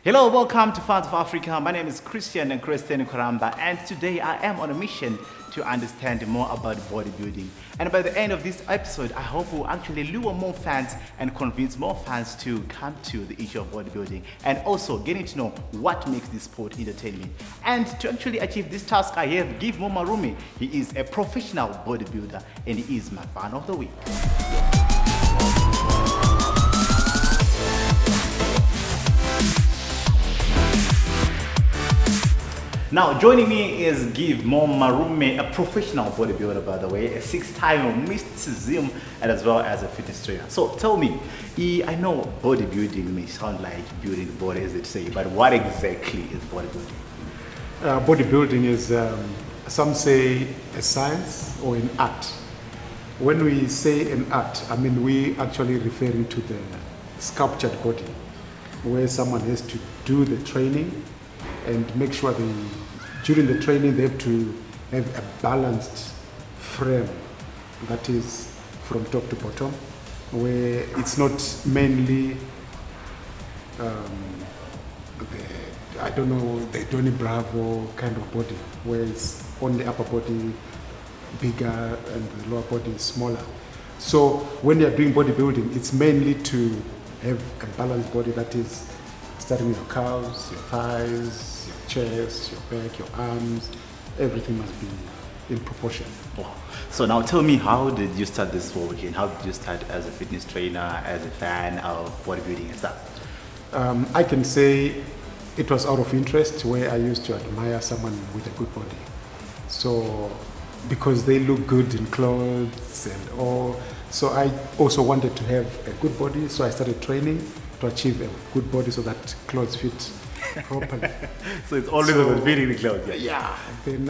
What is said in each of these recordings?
Hello, welcome to Fans of Africa. My name is Christian Kwaramba, and today I am on a mission to understand more about bodybuilding. And by the end of this episode, I hope we'll actually lure more fans and convince more fans to come to the issue of bodybuilding and also getting to know what makes this sport entertaining. And to actually achieve this task, I have Givemore Marume. He is a professional bodybuilder and he is my fan of the week. Now, joining me is Givemore Marume, a professional bodybuilder, by the way, a 6-time Mr Zim, and as well as a fitness trainer. So tell me, I know bodybuilding may sound like building the body, as they say, but what exactly is bodybuilding? Bodybuilding is, some say, a science or an art. When we say an art, I mean we actually referring to the sculptured body, where someone has to do the training and make sure during the training they have to have a balanced frame that is from top to bottom, where it's not mainly the Donny Bravo kind of body, where it's only upper body bigger and the lower body is smaller. So when you're doing bodybuilding, it's mainly to have a balanced body that is starting with your calves, your thighs, your chest, your back, your arms. Everything must be in proportion. Wow. So now tell me, how did you start this work and how did you start as a fitness trainer, as a fan of bodybuilding and stuff? I can say it was out of interest, where I used to admire someone with a good body. So because they look good in clothes and all, so I also wanted to have a good body, so I started training to achieve a good body so that clothes fit properly. So it's always about fitting the clothes. Yeah. Then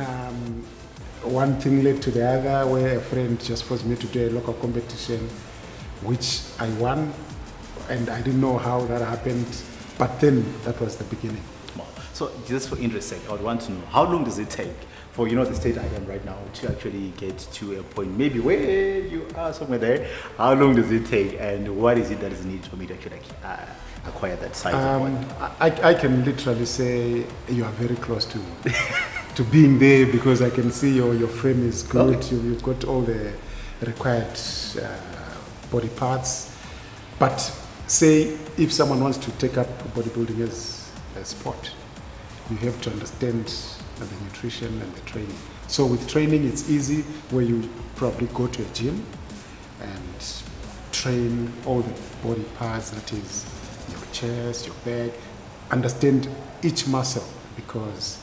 one thing led to the other, where a friend just forced me to do a local competition, which I won, and I didn't know how that happened, but then that was the beginning. So just for interest sake, I would want to know, how long does it take for the state I am right now to actually get to a point, maybe where you are somewhere there? How long does it take, and what is it that is needed for me to actually acquire that size of body? I can literally say you are very close to to being there, because I can see your frame is good. Okay. You've got all the required body parts. But say if someone wants to take up bodybuilding as a sport, you have to understand the nutrition and the training. So with training, it's easy, where you probably go to a gym and train all the body parts, that is your chest, your back, understand each muscle, because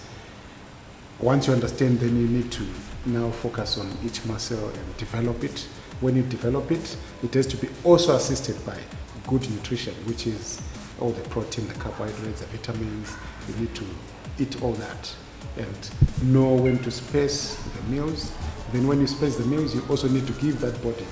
once you understand, then you need to now focus on each muscle and develop it. When you develop it, it has to be also assisted by good nutrition, which is all the protein, the carbohydrates, the vitamins. You need to eat all that and know when to space the meals. Then when you space the meals, you also need to give that body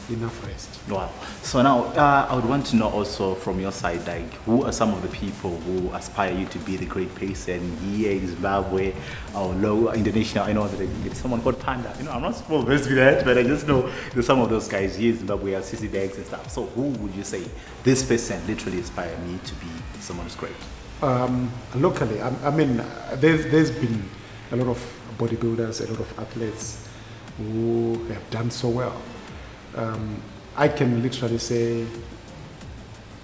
enough rest. Wow. So now I would want to know also from your side, like, who are some of the people who aspire you to be the great person here in Zimbabwe or Indonesia? I know that there's someone called Panda. I'm not supposed to be that, but I just know there's some of those guys here in Zimbabwe have CC bags and stuff. So who would you say, this person literally inspired me to be someone who's great? Locally, I mean, there's been a lot of bodybuilders, a lot of athletes who have done so well. I can literally say,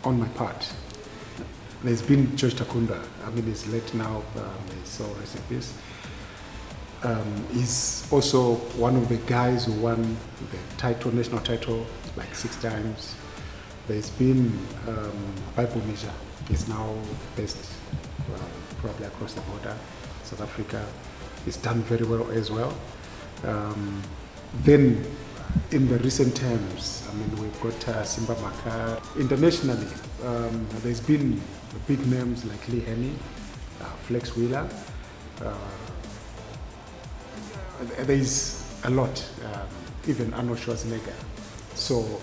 on my part, there's been George Takunda. I mean, he's late now, so rest in peace. He's also one of the guys who won the national title, like 6 times. There's been Bible Measure. He's now best, probably across the border, South Africa. He's done very well as well. Then, in the recent times, I mean, we've got Simba Makar. Internationally, there's been big names like Lee Henny, Flex Wheeler. There's a lot, even Arnold Schwarzenegger. So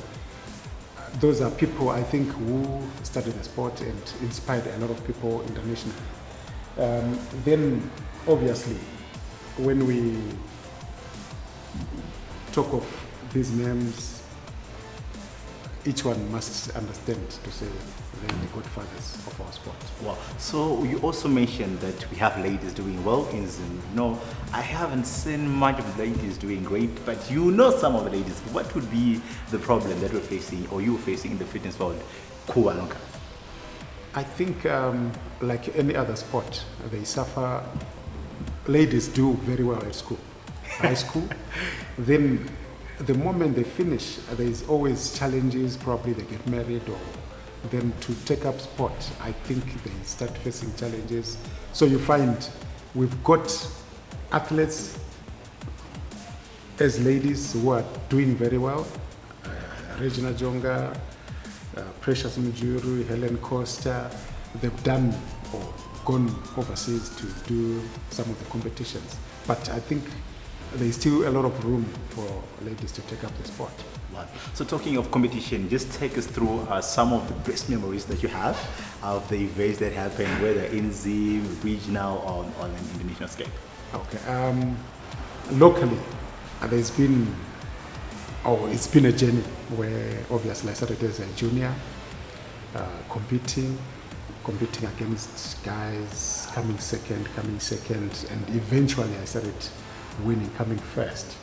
those are people, I think, who started the sport and inspired a lot of people internationally. Then, obviously, when we talk of these names, each one must understand to say they're the godfathers of our sport. Wow. So you also mentioned that we have ladies doing well in Zim. No, I haven't seen much of ladies doing great, but you know some of the ladies. What would be the problem that we're facing or you're facing in the fitness world? I think like any other sport, they suffer. Ladies do very well at school, high school. Then the moment they finish, there's always challenges. Probably they get married, or then to take up sport, I think they start facing challenges. So you find we've got athletes as ladies who are doing very well. Regina Jonga, Precious Mujuru, Helen Costa, they've done or gone overseas to do some of the competitions. But I think there's still a lot of room for ladies to take up the sport. Wow. So talking of competition, just take us through some of the best memories that you have of the events that happen, whether in Zim, regional, or on an international scale. Okay. Locally, there's been, it's been a journey where obviously I started as a junior, competing against guys, coming second, and eventually I started winning, coming first.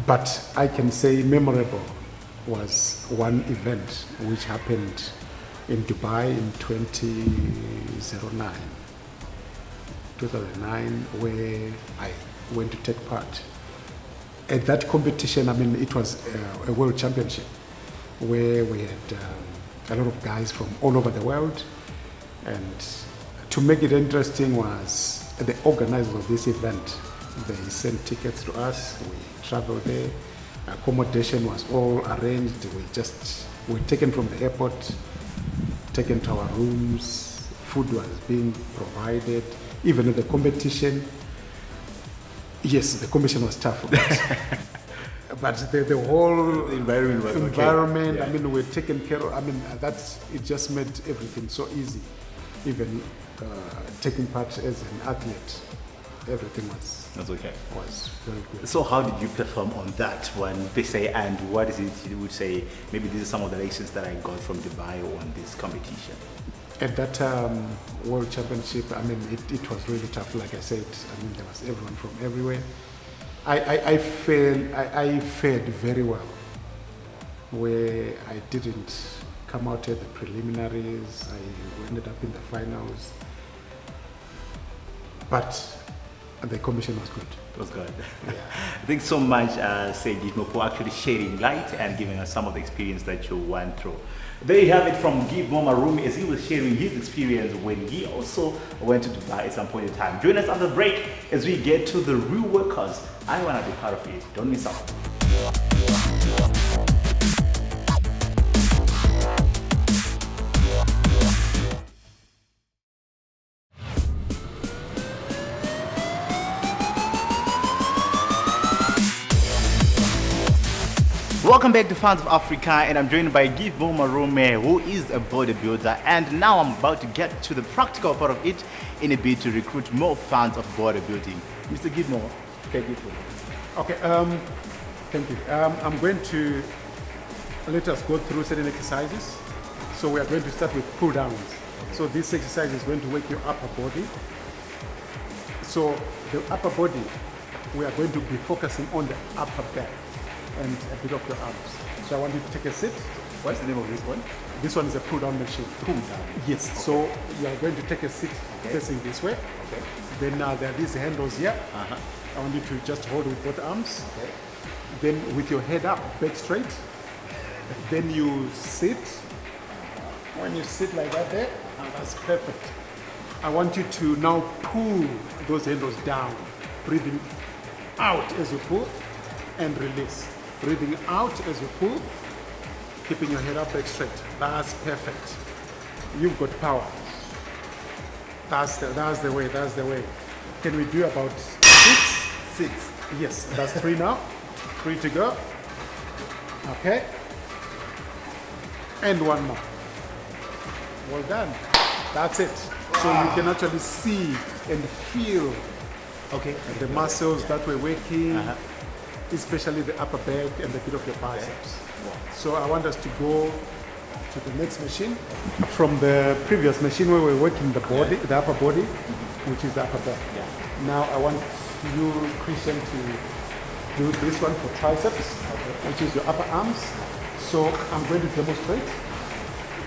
But I can say memorable was one event which happened in Dubai in 2009, where I went to take part. At that competition, I mean, it was a world championship where we had a lot of guys from all over the world. And to make it interesting was the organizers of this event. They sent tickets to us, we traveled there, accommodation was all arranged, we were taken from the airport, taken to our rooms, food was being provided, even at the competition. Yes, the competition was tough, but the whole environment was okay. I mean, we're taken care of. I mean, it just made everything so easy. Even taking part as an athlete, everything was very good. So how did you perform on that one, per se, and what is it you would say, maybe these are some of the lessons that I got from Dubai on this competition? At that World Championship, I mean, it was really tough, like I said. I mean, there was everyone from everywhere. I fared very well, where I didn't come out at the preliminaries. I ended up in the finals. But the competition was good. It was good. Yeah. Thanks so much, Givemore, for actually shedding light and giving us some of the experience that you went through. There you have it from Givemore Marume as he was sharing his experience when he also went to Dubai at some point in time. Join us after the break as we get to the real workers. I want to be part of it. Don't miss out. Welcome back to Fans of Africa, and I'm joined by Givemore Marume, who is a bodybuilder, and now I'm about to get to the practical part of it in a bid to recruit more fans of bodybuilding. Mr. Givemore, take it away. Okay, thank you. I'm going to let us go through certain exercises. So we are going to start with pull downs. Okay. So this exercise is going to work your upper body. So the upper body, we are going to be focusing on the upper back and a bit of your arms. So I want you to take a sit. What's the name of this one? This one is a pull down machine. Pull down? Yes. Okay. So you are going to take a sit facing this way. Okay. Then there are these handles here. I want you to just hold with both arms. Okay. Then with your head up, back straight. Then you sit. When you sit like that there, that's perfect. I want you to now pull those handles down, breathing out as you pull and release. Breathing out as you pull, keeping your head up, back straight. That's perfect. You've got power. That's the way. Can we do about 6? Yes, that's 3 now. 3 to go. Okay. And 1 more. Well done. That's it. So you can actually see and feel the muscles that we're working. especially the upper back and the bit of your biceps. So I want us to go to the next machine. From the previous machine where we're working the body, the upper body, which is the upper back. Now I want you, Christian, to do this one for triceps, which is your upper arms. So I'm going to demonstrate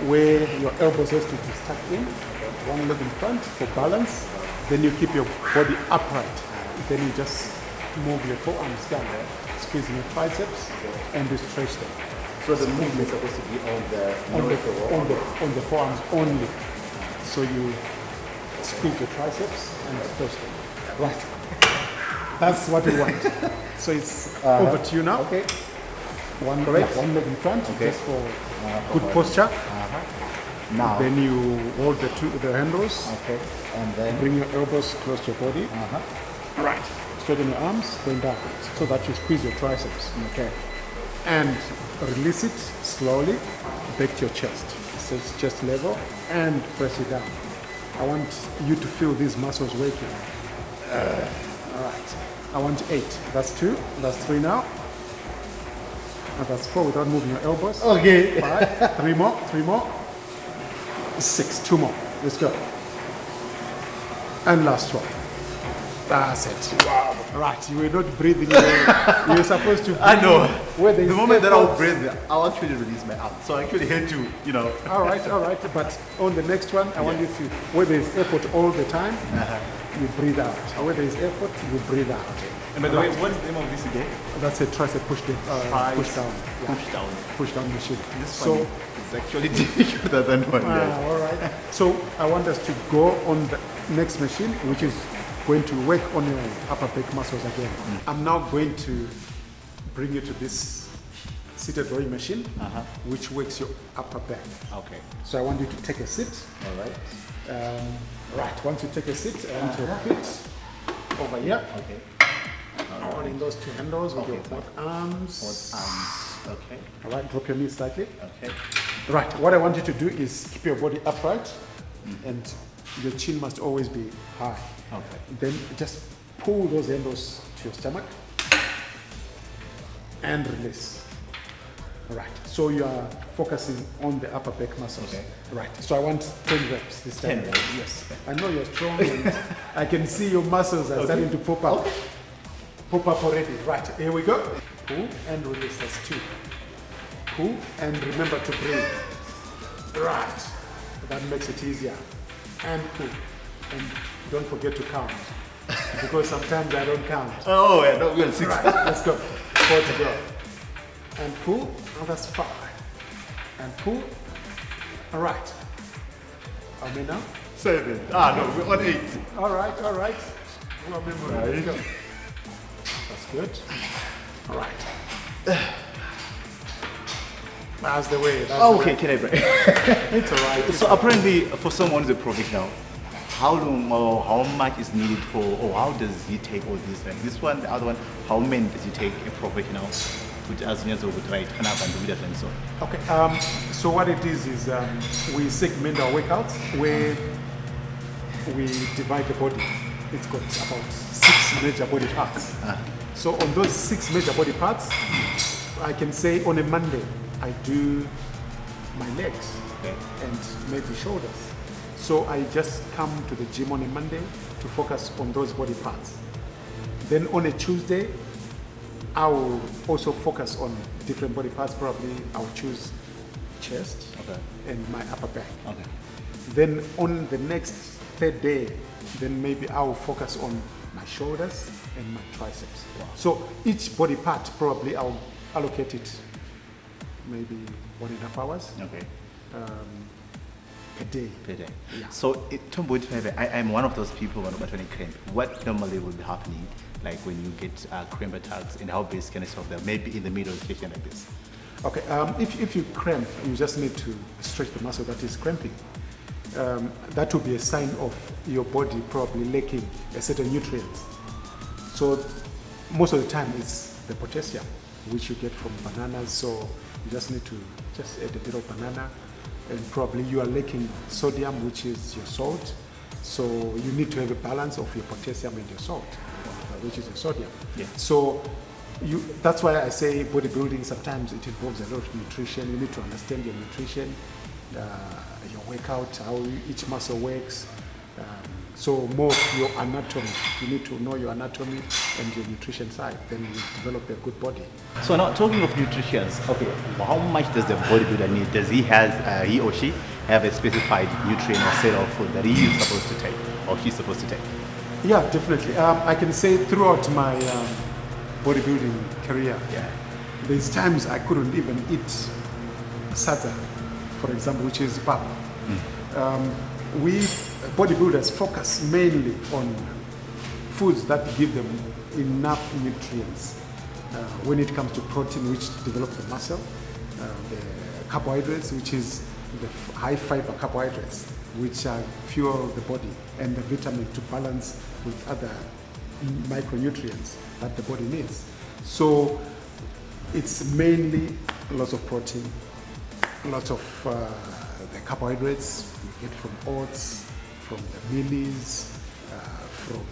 where your elbows has to be stuck in, one leg in front for balance. Then you keep your body upright. Then you just move your forearms down, squeezing your triceps, and you stretch them. So the movement is supposed to be on the forearms only. So you squeeze your triceps and stretch them. Right. That's what we want. So it's over to you now. Okay. One leg in front, just for good posture. Now. Then you hold the handles. Okay. And then bring your elbows close to your body. Right. Straighten your arms, going down, so that you squeeze your triceps. Okay. And release it slowly back to your chest. So it's chest level, and press it down. I want you to feel these muscles working. All right. I want 8. That's 2. That's 3 now. And that's 4 without moving your elbows. Okay. 5. 3 more. 3 more. 6. 2 more. Let's go. And last one. That's it. Wow. Right, you were not breathing. You were supposed to breathe. I know. The moment that I'll breathe, I'll actually release my arm. So I actually had to, you know. All right. But on the next one, I want you to, where there is effort all the time, you breathe out. Where there is effort, you breathe out. And by the way, what's the name of this again? That's a tricep push down. Push down. Push down machine. This one is actually difficult than one. All right. So I want us to go on the next machine, which is going to work on your upper back muscles again. I'm now going to bring you to this seated rowing machine, which works your upper back. Okay. So I want you to take a seat. All right. Right. Once you take a seat, I want your feet over here. Okay. Holding those 2 handles with your both arms. Both arms. Okay. All right. Drop your knees slightly. Okay. Right. What I want you to do is keep your body upright, and your chin must always be high. Okay. Then just pull those handles to your stomach and release. All right. So you are focusing on the upper back muscles. Okay. Right. So I want 10 reps this time. 10 reps. Yes. I know you're strong and I can see your muscles are starting to pop up. Okay. Pop up already. Right. Here we go. Pull and release. That's 2. Pull and remember to breathe. Right. That makes it easier. And pull. And don't forget to count, because sometimes I don't count. Oh, yeah, no, we're on 6. Right, let's go. 4 to go. And pull. Oh, that's 5. And pull. All right. How many now? 7. No, we're on 8. All right. Let's go. That's good. All right. That's the way. Okay, can I break? It's all right. So apparently, for someone who's a professional, how long or how much is needed for, or how does he take all this? Like this one, the other one, how many does it take a professional to as soon as we try to do that and so? Okay. So what it is we segment our workouts where we divide the body. It's got about 6 major body parts. So on those 6 major body parts, I can say on a Monday I do my legs and maybe shoulders. So I just come to the gym on a Monday to focus on those body parts. Then on a Tuesday, I will also focus on different body parts. Probably I'll choose chest and my upper back. Okay. Then on the next 3rd day, then maybe I will focus on my shoulders and my triceps. Wow. So each body part, probably I'll allocate it maybe 1.5 hours. Okay. Per day. Yeah. So, I'm one of those people when I cramp. What normally will be happening, like when you get cramp attacks, and how best can I solve them? Maybe in the middle of a situation like this. Okay. If you cramp, you just need to stretch the muscle that is cramping. That will be a sign of your body probably lacking a certain nutrient. So most of the time it's the potassium, which you get from bananas. So you just need to just add a bit of banana. And probably you are lacking sodium, which is your salt. So you need to have a balance of your potassium and your salt, which is your sodium. Yeah. So That's why I say bodybuilding, sometimes it involves a lot of nutrition. You need to understand your nutrition, your workout, how each muscle works. So more of your anatomy. You need to know your anatomy and your nutrition side. Then you develop a good body. So now talking of nutrition, okay, how much does the bodybuilder need? Does he or she have a specified nutrient or set of food that he is supposed to take or she's supposed to take? Yeah, definitely. I can say throughout my bodybuilding career, there's times I couldn't even eat sada, for example, which is pap. We bodybuilders focus mainly on foods that give them enough nutrients when it comes to protein, which develop the muscle, the carbohydrates, which is the high fiber carbohydrates, which fuel the body, and the vitamin to balance with other micronutrients that the body needs. So it's mainly lots of protein, lots of the carbohydrates you get from oats, from the mealies, from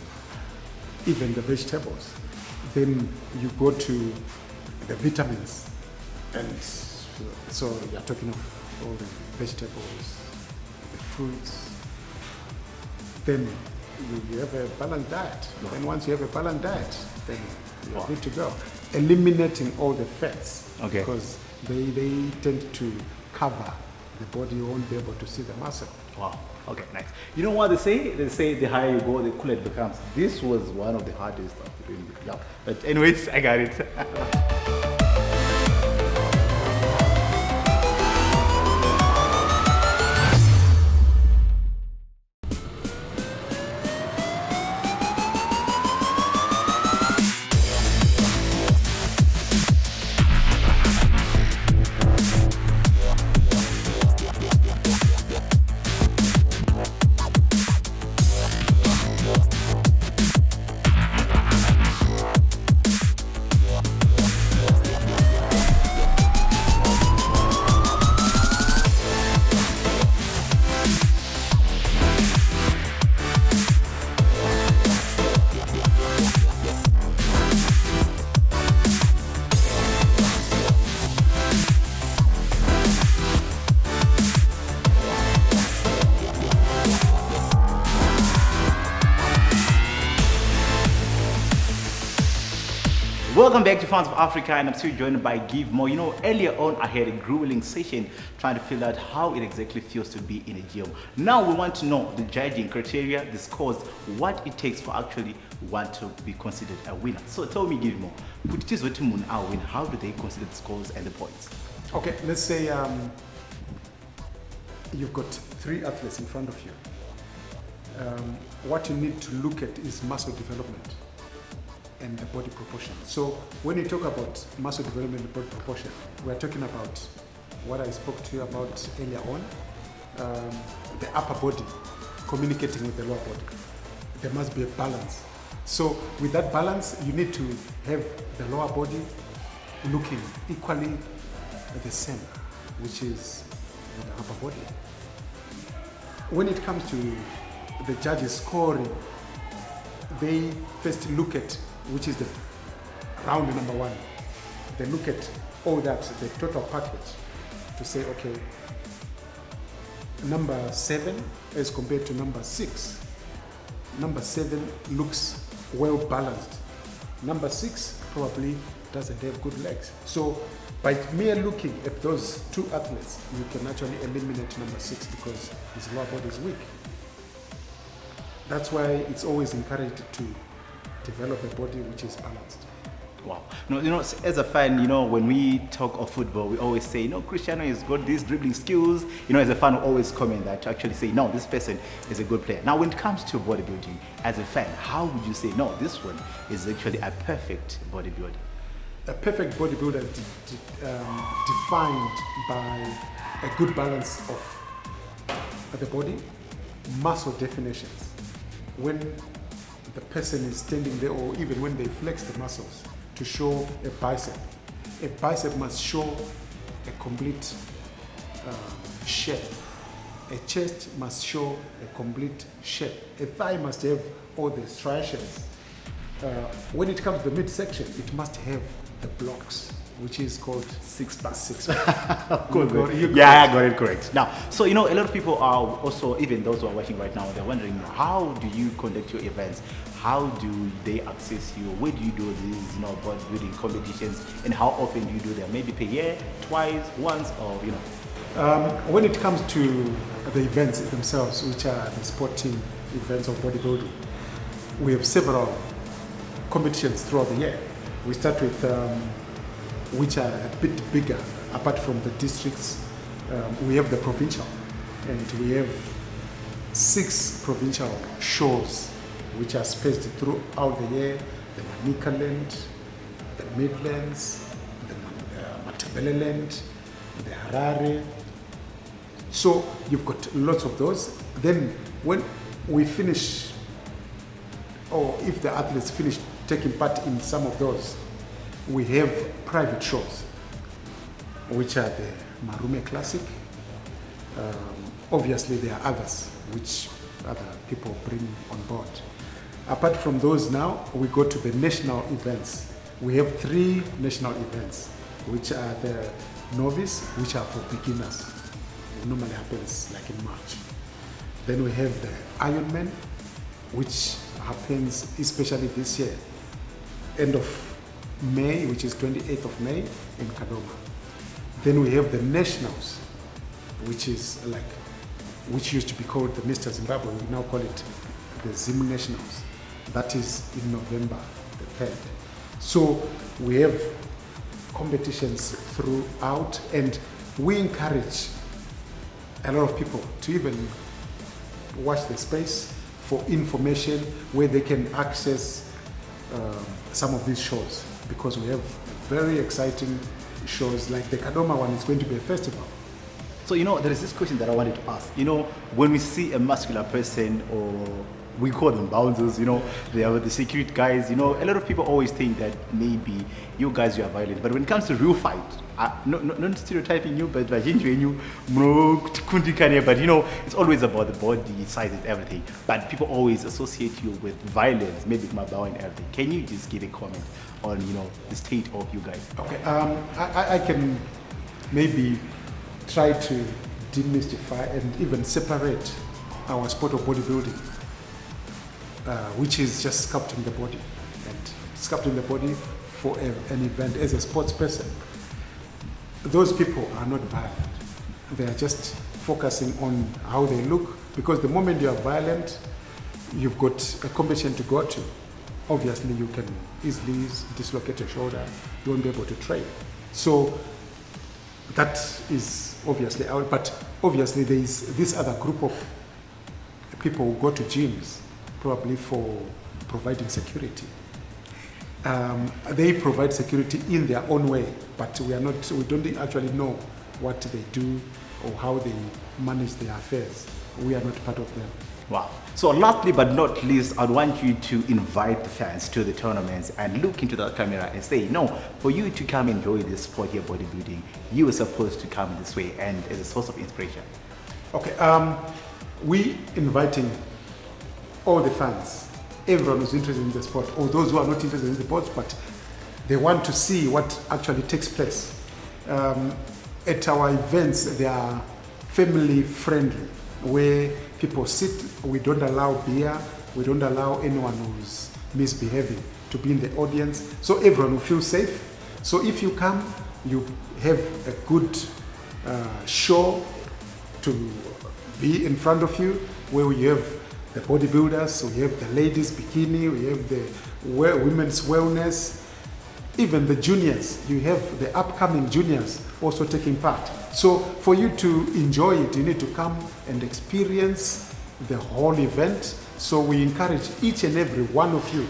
even the vegetables. Then you go to the vitamins, and so you're talking of all the vegetables, the fruits. Then you have a balanced diet. And once you have a balanced diet, then you're good to go. Eliminating all the fats, because they tend to cover the body. You won't be able to see the muscle. Wow. Okay, nice. You know what they say? They say the higher you go, the cooler it becomes. This was one of the hardest stuff to do. Yeah. But anyways, I got it. Welcome back to Fans of Africa, and I'm still joined by Givemore. You know, earlier on I had a grueling session trying to figure out how it exactly feels to be in a gym. Now we want to know the judging criteria, the scores, what it takes for actually want to be considered a winner. So tell me, Givemore, put it what moon our win. How do they consider the scores and the points? Okay, let's say you've got 3 athletes in front of you. What you need to look at is muscle development and the body proportion. So when you talk about muscle development and body proportion, we're talking about what I spoke to you about earlier on, the upper body communicating with the lower body. There must be a balance. So with that balance, you need to have the lower body looking equally the same, which is the upper body. When it comes to the judges scoring, they first look at which is the round number 1. They look at all that, the total package, to say, okay, number 7 as compared to number 6. Number 7 looks well balanced. Number 6 probably doesn't have good legs. So by mere looking at those 2 athletes, you can actually eliminate number 6 because his lower body is weak. That's why it's always encouraged to develop a body which is balanced. Wow. No, you know, as a fan, you know, when we talk of football, we always say, you know, Cristiano has got these dribbling skills. You know, as a fan, we always comment that to actually say, no, this person is a good player. Now, when it comes to bodybuilding, as a fan, how would you say, no, this one is actually a perfect bodybuilder? A perfect bodybuilder defined by a good balance of the body, muscle definitions. When the person is standing there, or even when they flex the muscles to show a bicep must show a complete shape. A chest must show a complete shape. A thigh must have all the striations. When it comes to the midsection, it must have the blocks, which is called six-pack. Of Good. You Yeah, I got it correct. Now, so a lot of people are also, even those who are watching right now, they're wondering, how do you conduct your events? How do they access you? Where do you do these, bodybuilding competitions, and how often do you do them? Maybe per year, twice, once, or When it comes to the events themselves, which are the sporting events of bodybuilding, we have several competitions throughout the year. We start with which are a bit bigger, apart from the districts. We have the provincial, and we have 6 provincial shows which are spaced throughout the year: the Manicaland, the Midlands, the Matabeleland, the Harare. So you've got lots of those. Then when we finish, or if the athletes finish taking part in some of those, we have private shows, which are the Marume Classic. Obviously, there are others which other people bring on board. Apart from those, now we go to the national events. We have 3 national events, which are the novice, which are for beginners. It normally happens like in March. Then we have the Ironman, which happens especially this year, end of May, which is 28th of May in Kadoma. Then we have the nationals, which used to be called the Mr Zimbabwe. We now call it the Zim Nationals. That is in November the 3rd. So we have competitions throughout, and we encourage a lot of people to even watch the space for information where they can access some of these shows, because we have very exciting shows. Like the Kadoma one is going to be a festival. So, there is this question that I wanted to ask. When we see a muscular person, or we call them bouncers, they are the security guys, a lot of people always think that maybe you guys, you are violent. But when it comes to real fight, not stereotyping you, but but it's always about the body size and everything. But people always associate you with violence, maybe Mabao and everything. Can you just give a comment on, the state of you guys? Okay, I can maybe try to demystify and even separate our sport of bodybuilding, which is just sculpting the body, and sculpting the body for an event as a sports person. Those people are not violent. They are just focusing on how they look, because the moment you are violent, you've got a competition to go to. Obviously, you can easily dislocate your shoulder. You won't be able to train. So that is obviously out. But obviously, there is this other group of people who go to gyms, probably for providing security. They provide security in their own way, but we don't actually know what they do or how they manage their affairs. We are not part of them. Wow. So lastly but not least, I'd want you to invite the fans to the tournaments and look into the camera and say, no, for you to come enjoy this sport here, bodybuilding, you were supposed to come this way and as a source of inspiration. Okay, we inviting all the fans, everyone who's interested in the sport, or those who are not interested in the sport, but they want to see what actually takes place. At our events, they are family friendly, where people sit. We don't allow beer, we don't allow anyone who's misbehaving to be in the audience, so everyone will feel safe. So if you come, you have a good show to be in front of you, where we have the bodybuilders, we have the ladies bikini, we have the women's wellness, even the juniors. You have the upcoming juniors also taking part. So for you to enjoy it, you need to come and experience the whole event. So we encourage each and every one of you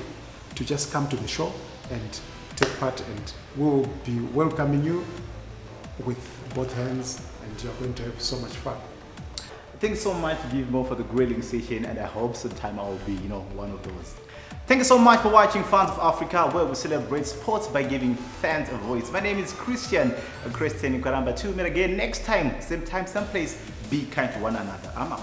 to just come to the show and take part, and we'll be welcoming you with both hands, and you're going to have so much fun. Thanks so much, Givemore, for the grilling session, and I hope sometime I will be, one of those. Thank you so much for watching Fans of Africa, where we celebrate sports by giving fans a voice. My name is Christian Nkwaramba. Tune in again next time, same time, same place. Be kind to one another. I'm out.